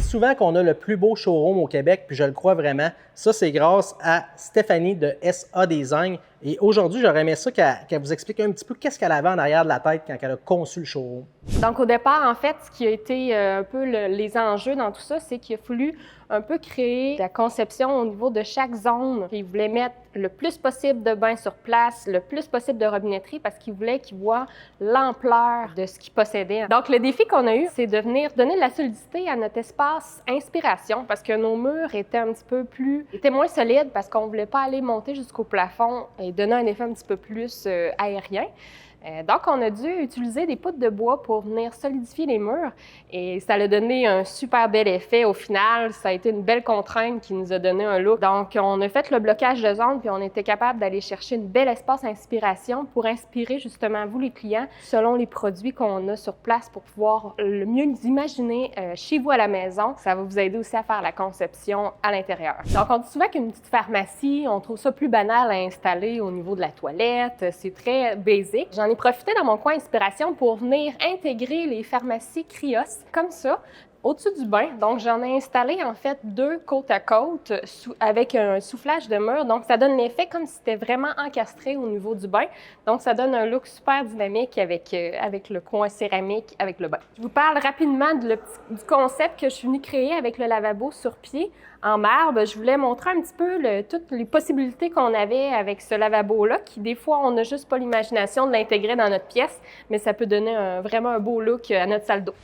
souvent qu'on a le plus beau showroom au Québec, puis je le crois vraiment. Ça, c'est grâce à Stéphanie de SA Design. Et aujourd'hui, j'aurais aimé ça qu'elle vous explique un petit peu qu'est-ce qu'elle avait en arrière de la tête quand elle a conçu le showroom. Donc, au départ, en fait, ce qui a été un peu les enjeux dans tout ça, c'est qu'il a fallu un peu créer la conception au niveau de chaque zone. Il voulait mettre le plus possible de bains sur place, le plus possible de robinetterie, parce qu'il voulait qu'ils voient l'ampleur de ce qu'il possédait. Donc, le défi qu'on a eu, c'est de venir donner de la solidité à notre espace inspiration, parce que nos murs étaient un petit peu étaient moins solides, parce qu'on ne voulait pas aller monter jusqu'au plafond et donner un effet un petit peu plus aérien. Donc, on a dû utiliser des poutres de bois pour venir solidifier les murs et ça a donné un super bel effet. Au final, ça a été une belle contrainte qui nous a donné un look. Donc, on a fait le blocage de zone puis on était capable d'aller chercher une belle espace inspiration pour inspirer justement vous les clients selon les produits qu'on a sur place pour pouvoir le mieux les imaginer chez vous à la maison. Ça va vous aider aussi à faire la conception à l'intérieur. Donc, on dit souvent qu'une petite pharmacie, on trouve ça plus banal à installer au niveau de la toilette. C'est très basique. J'en ai profité dans mon coin inspiration pour venir intégrer les pharmacies Krios comme ça au-dessus du bain. Donc, j'en ai installé en fait 2 côte à côte avec un soufflage de mur. Donc, ça donne l'effet comme si c'était vraiment encastré au niveau du bain. Donc, ça donne un look super dynamique avec le coin céramique, avec le bain. Je vous parle rapidement du concept que je suis venue créer avec le lavabo sur pied en marbre. Je voulais montrer un petit peu toutes les possibilités qu'on avait avec ce lavabo-là, qui des fois, on n'a juste pas l'imagination de l'intégrer dans notre pièce, mais ça peut donner vraiment un beau look à notre salle d'eau.